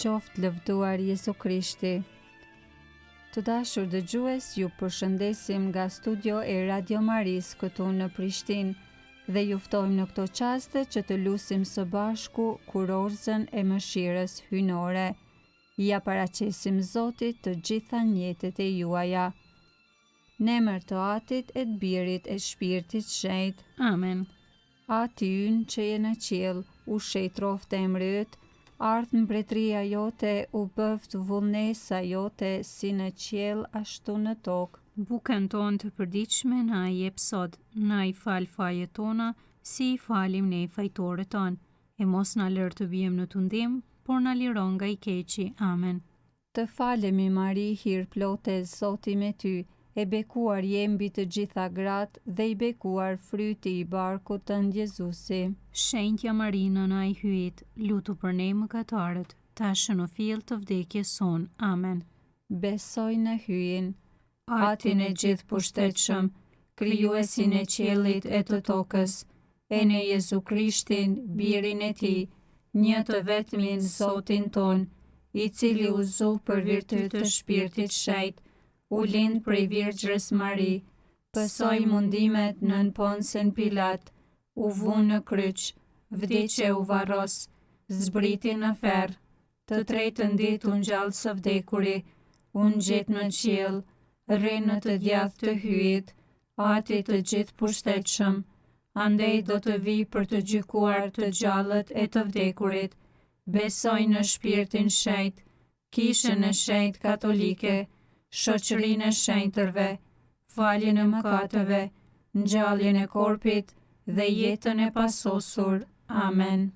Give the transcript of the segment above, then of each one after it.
qoftë lëvduar Jezu Krishti. Të dashur dëgjues, ju përshëndesim nga studio e Radio Maris këtu në Prishtinë dhe ju ftojmë në këto çaste që të lusim së bashku kurorëzën e mëshirës hyjnore. Ja paraqesim Zotit të gjitha njetet e juaja. Në emër të Atit e të Birit e Shpirtit Shenjtë. Amen. Ati ynë që je në qiell, u shejtroft emri yt, ardh mbretëria jote, u bëft vullnesa jote, si në qiell ashtu në tokë. Bukën tonë të përditshme na i jep sot, na i fal fajet tona, si i falim ne fajtorët tonë, e mos na lër të bijmë në tundim, por na liron nga i keqi. Amen. Të falemi Mari, hir plote, Zoti me ty, e bekuar je mbi të gjitha gratë dhe i bekuar fryti i barkut tënd Jezusi. Shenjtja Marina na i hyjit, lutu për ne mëkatarët, tashë në fill të vdekjes son. Amen. Besoj në hyjin, Atin e gjithë pushtetshëm, krijuesin e qiellit e të tokës, e në Jezu Krishtin, birin e tij, një të vetmin Zotin ton, i cili u zu për virtyt të Shpirtit Shenjtë, u lind prej Virgjës Mari, pësoi mundimet nën Ponsen Pilat, u vunë në kryq, vdiqe u varros, zbriti në ferr, të tretën ditë u ngjall së vdekuri, u ngjet në qiell, rri në të djathtë të hyjit, Ati të gjithë pushtetshëm, andej do të vijë për të gjykuar të gjallët e të vdekurit. Besoj në Shpirtin Shenjtë, kishën e shenjtë katolike, shoqërinë e shenjtërve, faljen e mëkateve, ngjalljen e korpit dhe jetën e pasosur. Amen.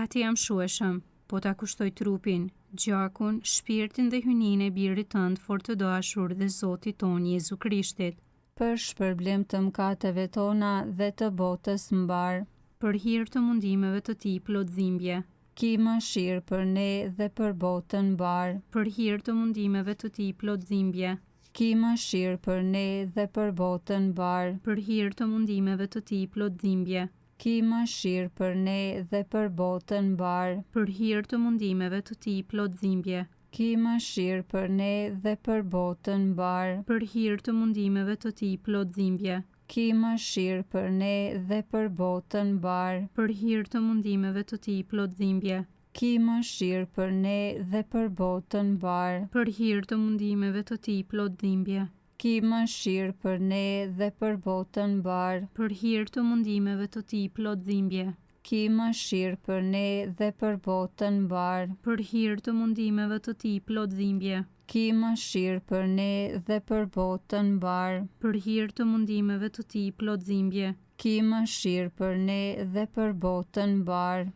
Ati jam shueshëm, po ta kushtoj trupin, gjakun, shpirtin dhe hyjnin e birit tënd fort të dashur dhe Zotit ton Jezu Krishtit, për shpërblim të mëkateve tona dhe të botës mbar, për hir të mundimeve të tij plot dhimbje, ki mëshirë për ne dhe për botën mbar, për hir të mundimeve të tij plot dhimbje, ki mëshirë për ne dhe për botën mbar, për hir të mundimeve të tij plot dhimbje, ki mëshirë për ne dhe për botën mbar, për hir të mundimeve të tij plot dhimbje, ki mëshirë për ne dhe për botën mbar, për hir të mundimeve të tij plot dhimbje, ki mëshirë për ne dhe për botën mbar, për hir të mundimeve të tij plot dhimbje, ki mëshirë për ne dhe për botën mbar, për hir të mundimeve të tij plot dhimbje, ki mëshirë për ne dhe për botën mbar, për hir të mundimeve të tij plot dhimbje, ki mëshirë për ne dhe për botën mbar, për hir të mundimeve të tij plot dhimbje, ki mëshirë për ne dhe për botën mbar, për hir të mundimeve të tij plot dhimbje, ki mëshirë për ne dhe për botën mbar.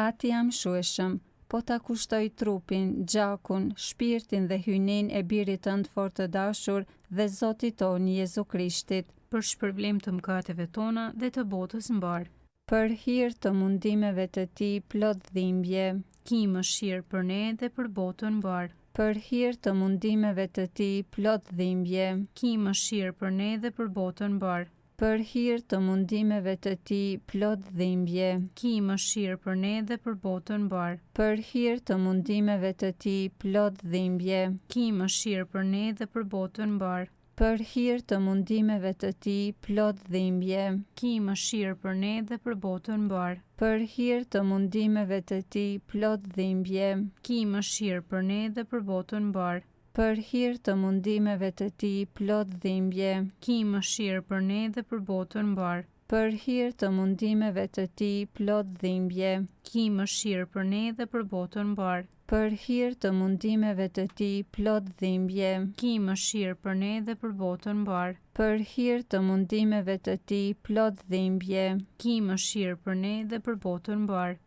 Ati jam shueshëm, po ta kushtoj trupin, gjakun, shpirtin dhe hyjnin e birit tënd fort të dashur dhe Zotit ton Jezu Krishtit, për shpërblim të mëkateve tona dhe të botës mbar, për hir të mundimeve të tij plot dhimbje, ki mëshirë për ne dhe për botën mbar, për hir të mundimeve të tij plot dhimbje, ki mëshirë për ne dhe për botën mbar, për hir të mundimeve të tij plot dhimbje, ki mëshirë për ne dhe për botën mbar, për hir të mundimeve të tij plot dhimbje, ki mëshirë për ne dhe për botën mbar, për hir të mundimeve të tij plot dhimbje, ki mëshirë për ne dhe për botën mbar, për hir të mundimeve të tij plot dhimbje, ki mëshirë për ne dhe për botën mbar, për hir të mundimeve të tij plot dhimbje, ki mëshirë për ne dhe për botën mbar, për hir të mundimeve të tij plot dhimbje, ki mëshirë për ne dhe për botën mbar, për hir të mundimeve të tij plot dhimbje, ki mëshirë për ne dhe për botën mbar, për hir të mundimeve të tij plot dhimbje, ki mëshirë për ne dhe për botën mbar.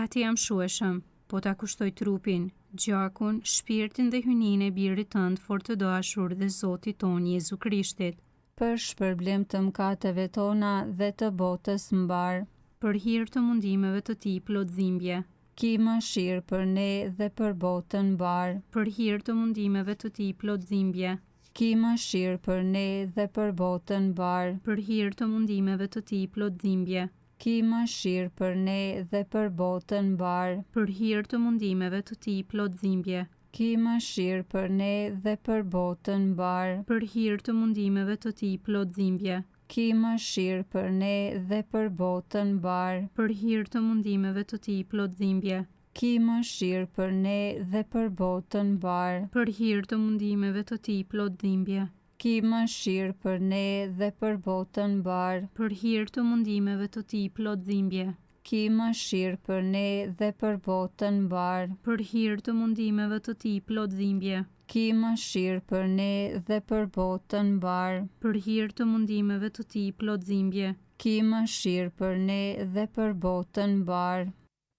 Ati jam shueshëm, po ta kushtoj trupin, gjakun, shpirtin dhe hyjnin e birit tënd fort të dashur dhe Zotit ton Jezu Krishtit, për shpërblim të mëkateve tona dhe të botës mbar, për hir të mundimeve të tij plot dhimbje, ki mëshirë për ne dhe për botën mbar, për hir të mundimeve të tij plot dhimbje, ki mëshirë për ne dhe për botën mbar, për hir të mundimeve të tij plot dhimbje, ki Ki mëshirë për ne dhe për botën mbar. për hir të mundimeve të Tij plot dhimbje, Ki mëshirë për ne dhe për botën mbar. për hir të mundimeve të Tij plot dhimbje, Ki mëshirë për ne dhe për botën mbar. për hir të mundimeve të Tij plot dhimbje, Ki mëshirë për ne dhe për botën mbar. për hir të mundimeve të Tij plot dhimbje, Ki mëshirë për ne dhe për botën mbar. për hir të mundimeve të Tij plot dhimbje, Ki mëshirë për ne dhe për botën mbar. për hir të mundimeve të Tij plot dhimbje, Ki mëshirë për ne dhe për botën mbar. për hir të mundimeve të Tij plot dhimbje, Ki mëshirë për ne dhe për botën mbar.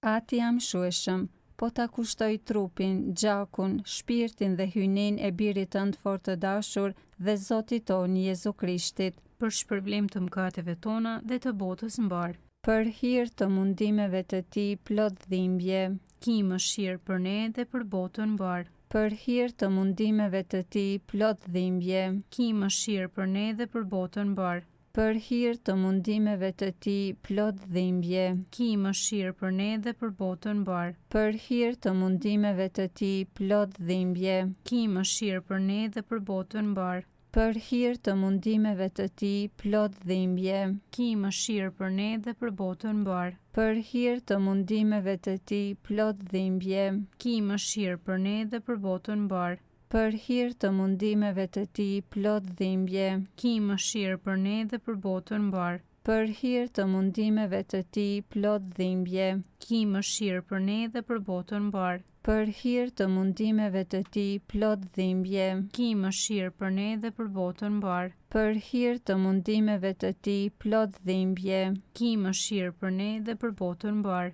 Ati jam shueshëm, po ta kushtoj trupin, gjakun, shpirtin dhe hynin e birit tënd fort të dashur dhe Zotit tonë Jezu Krishtit, për shpërblim të mëkateve tona dhe të botës mbar. për hir të mundimeve të Tij plot dhimbje, Ki mëshirë për ne dhe për botën mbar. për hir të mundimeve të Tij plot dhimbje, Ki mëshirë për ne dhe për botën mbar. për hir të mundimeve të Tij plot dhimbje, Ki mëshirë për ne dhe për botën mbar. për hir të mundimeve të Tij plot dhimbje, Ki mëshirë për ne dhe për botën mbar. për hir të mundimeve të Tij plot dhimbje, Ki mëshirë për ne dhe për botën mbar. për hir të mundimeve të Tij plot dhimbje, Ki mëshirë për ne dhe për botën mbar. për hir të mundimeve të Tij plot dhimbje, Ki mëshirë për ne dhe për botën mbar. për hir të mundimeve të Tij plot dhimbje, Ki mëshirë për ne dhe për botën mbar. për hir të mundimeve të Tij plot dhimbje, Ki mëshirë për ne dhe për botën mbar. për hir të mundimeve të Tij plot dhimbje, Ki mëshirë për ne dhe për botën mbar.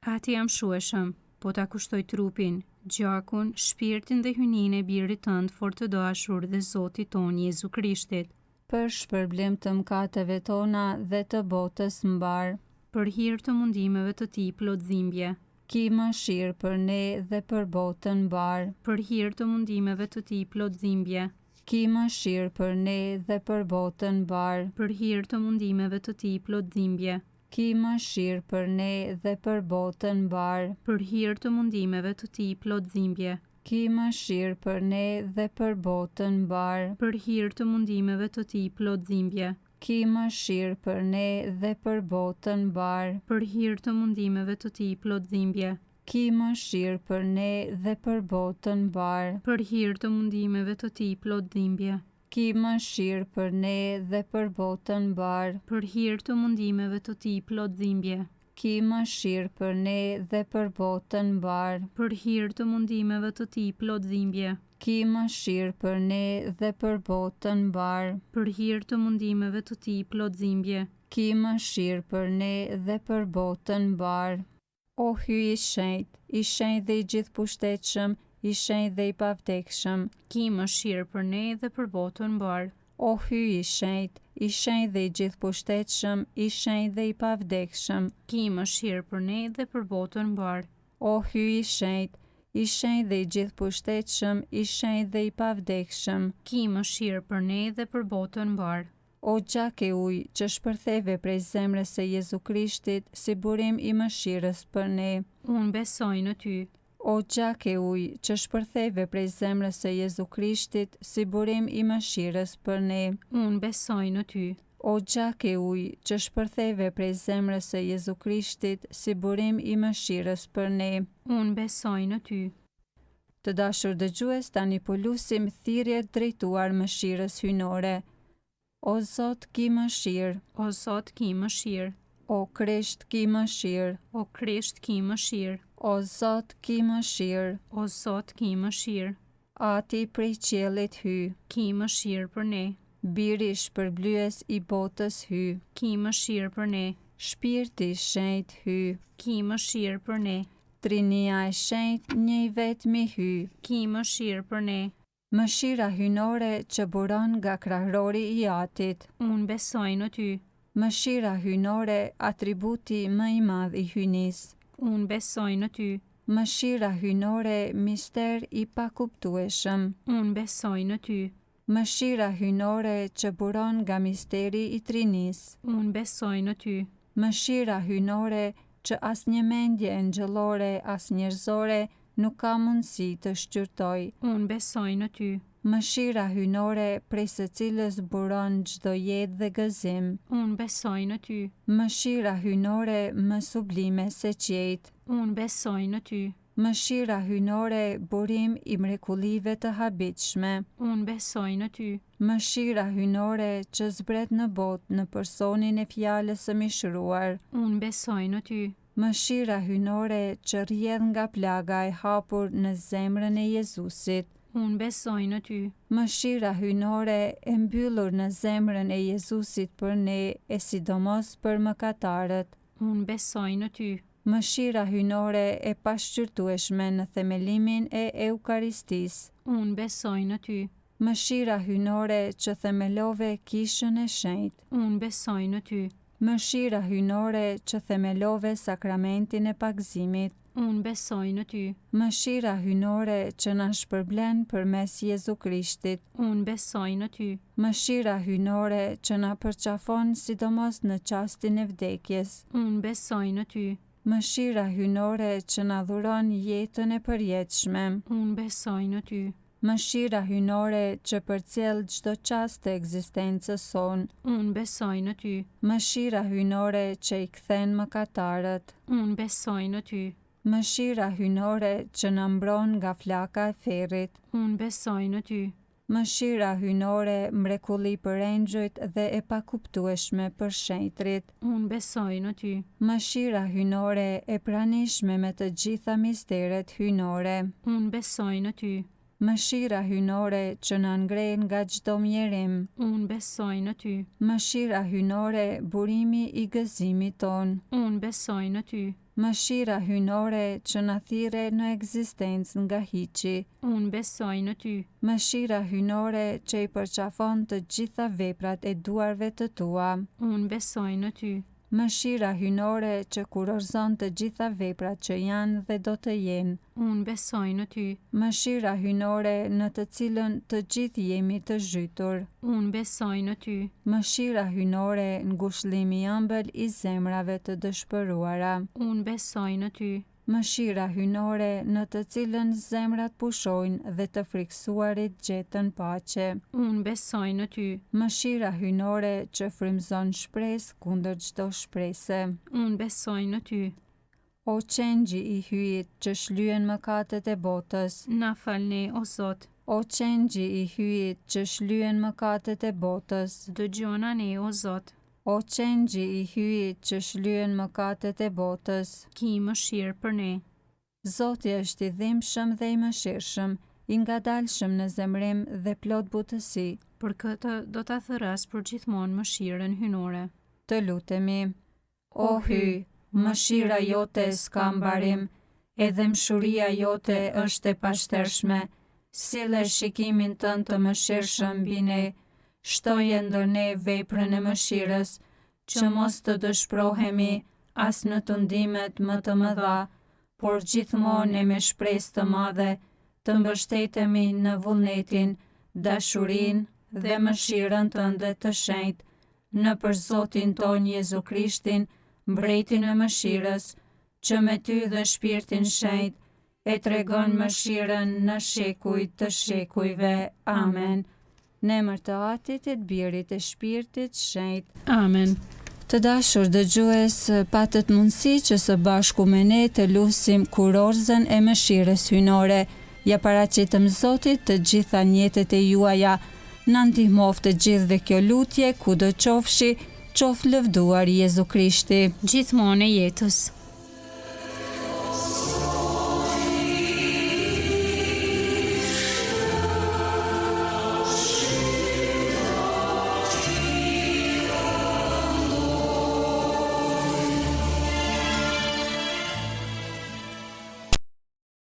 Ati jam shueshëm, po ta kushtoj trupin, gjakun, shpirtin dhe hynin e birit tënd fort të dashur dhe Zotit tonë Jezu Krishtit, për shpërblim të mëkateve tona dhe të botës mbar. për hir të mundimeve të Tij plot dhimbje, Ki mëshirë për ne dhe për botën mbar. për hir të mundimeve të Tij plot dhimbje, Ki mëshirë për ne dhe për botën mbar. për hir të mundimeve të Tij plot dhimbje, Ki mëshirë për ne dhe për botën mbar. për hir të mundimeve të Tij plot dhimbje, Ki mëshirë për ne dhe për botën mbar. për hir të mundimeve të Tij plot dhimbje, Ki mëshirë për ne dhe për botën mbar. për hir të mundimeve të Tij plot dhimbje, Ki mëshirë për ne dhe për botën mbar. për hir të mundimeve të Tij plot dhimbje, Ki mëshirë për ne dhe për botën mbar. për hir të mundimeve të Tij plot dhimbje, Ki mëshirë për ne dhe për botën mbar. për hir të mundimeve të Tij plot dhimbje, Ki mëshirë për ne dhe për botën mbar. për hir të mundimeve të Tij plot dhimbje, Ki mëshirë për ne dhe për botën mbar. O hyj i shenjtë dhe i gjithë pushtetshëm, i shenjtë dhe i pavdekshëm. Ki mëshirë për ne dhe për botën mbar. O hyj i shenjtë dhe i gjithë pushtetshëm, i shenjtë dhe i pavdekshëm. Ki mëshirë për ne dhe për botën mbar. O hyj i shenjtë dhe i gjithë pushtetshëm, i shenjtë dhe i pavdekshëm. Ki mëshirë për ne dhe për botën mbar. O gjak e ujë që shpërtheve prej zemrës së Jezu Krishtit si burim i mëshirës për ne. Unë besoj në ty. O gjak e ujë që shpërtheve prej zemrës së Jezu Krishtit si burim i mëshirës për ne. Unë besoj në ty. O gjak e ujë që shpërtheve prej zemrës së Jezu Krishtit si burim i mëshirës për ne. Unë besoj në ty. Të dashur dëgjues, tani po lusim thirrje drejtuar mëshirës hyjnore. O Zot, ki mëshirë. O Zot, ki mëshirë. O Krisht, ki mëshirë. O Krisht, ki mëshirë. O Zot, ki mëshirë. O Zot, ki mëshirë. Ati prej qiellit hy. Ki mëshirë për ne. Biri shpërblyes i botës hy. Ki mëshirë për ne. Shpirti i shenjtë hy. Ki mëshirë për ne. Trinia e shenjtë, njëi vetmi hy. Ki mëshirë për ne. Mëshira hyjnore që buron nga krahrori i Atit. Unë besoj në ty. Mëshira hyjnore, atributi më i madh i hyjnisë. Unë besoj në ty. Mëshira hyjnore, mister i pakuptueshëm. Unë besoj në ty. Mëshira hyjnore që buron nga misteri i Trinisë. Unë besoj në ty. Mëshira hynore që as një mendje engjëllore, as njerëzore nuk ka mundësi të shqyrtoj. Unë besoj në ty. Mëshira hynore prej së cilës buron çdo jetë dhe gëzim. Unë besoj në ty. Mëshira hynore më sublime se qejt. Unë besoj në ty. Mëshira hynore burim i mrekullive të habitshme. Unë besoj në ty. Mëshira hynore që zbret në botë në personin e fjalës së mishëruar. Unë besoj në ty. Mëshira hynore që rrjedh nga plaga e hapur në zemrën e Jezusit. Unë besoj në ty. Mëshira hynore e mbyllur në zemrën e Jezusit për ne e sidomos për mëkatarët. Unë besoj në ty. Mëshira hynore e pashqyrtueshme në themelimin e Eukaristisë. Unë besoj në ty. Mëshira hynore që themelove kishën e shenjtë. Unë besoj në ty. Mëshira hynore që themelove sakramentin e pagëzimit. Unë besoj në ty. Mëshira hynore që na shpërblen përmes Jezu Krishtit. Unë besoj në ty. Mëshira hynore që na përqafon sidomos në çastin e vdekjes. Unë besoj në ty. Mëshira hynore që na dhuron jetën e përjetshme. Unë besoj në ty. Mëshira hynore që përcjell çdo çast të ekzistencës sonë. Unë besoj në ty. Mëshira hynore që i kthen mëkatarët. Unë besoj në ty. Mëshira hynore që na mbron nga flaka e ferrit. Unë besoj në ty. Mëshira hynore mrekulli për engjëjt dhe e pakuptueshme për shenjtrit. Unë besoj në ty. Mëshira hynore e pranishme me të gjitha misteret hynore. Unë besoj në ty. Mëshira hynore që na ngren nga çdo mjerim. Unë besoj në ty. Mëshira hynore burimi i gëzimit ton. Unë besoj në ty. Mëshira hynore që na thirre në ekzistencë nga hiçi. Unë besoj në ty. Mëshira hynore që i përqafon të gjitha veprat e duarve të tua. Unë besoj në ty. Mëshira hynore që kurorëzon të gjitha veprat që janë dhe do të jenë. Unë besoj në ty. Mëshira hynore në të cilën të gjithë jemi të zhytur. Unë besoj në ty. Mëshira hynore në ngushëllimi i ëmbël i zemrave të dëshpëruara. Unë besoj në ty. Mëshira hynore në të cilën zemrat pushojnë dhe të friksuarit gjetën paqe. Unë besoj në ty. Mëshira hynore që frymëzon shpresë kundër çdo shprese. Unë besoj në ty. O qengji i hyjit që shlyen mëkatet e botës. Na falni, o Zot. O qengji i hyjit që shlyen mëkatet e botës. Dëgjona ne, o Zot. O qengji i hyjit që shlyen mëkatet e botës. Ki mëshirë për ne. Zoti është i dhimbshëm dhe i mëshirshëm, i ngadalshëm në zemrim dhe plot butësi. Për këtë do ta thërras për gjithmonë mëshirën hynore. Të lutemi. O hyj, mëshira jote s'ka mbarim, edhe mshuria jote është e pashtershme. Sille shikimin tënd të mëshirshëm mbi ne. Shtoje ndër ne veprën e mëshirës, që mos të dëshprohemi as në tundimet më të mëdha, por gjithmonë me shpresë të madhe të mbështetemi në vullnetin, dashurinë dhe mëshirën tënde të shenjtë, nëpër Zotin ton Jezu Krishtin, mbretin e mëshirës, që me ty dhe shpirtin shenjtë e tregon mëshirën në shekuj të shekujve. Amen. Në emër të Atit e të Birit e Shpirtit Shenjtë. Amen. Të dashur dëgjues, patët mundësi që së bashku me ne të lusim kurorëzën e mëshirës hynore. Ja paraqitëm Zotit të gjitha njetet e juaja. Na ndihmoft të gjithë dhe kjo lutje, kudo qofshi, qof lëvduar Jezu Krishti. Gjithmonë e jetës.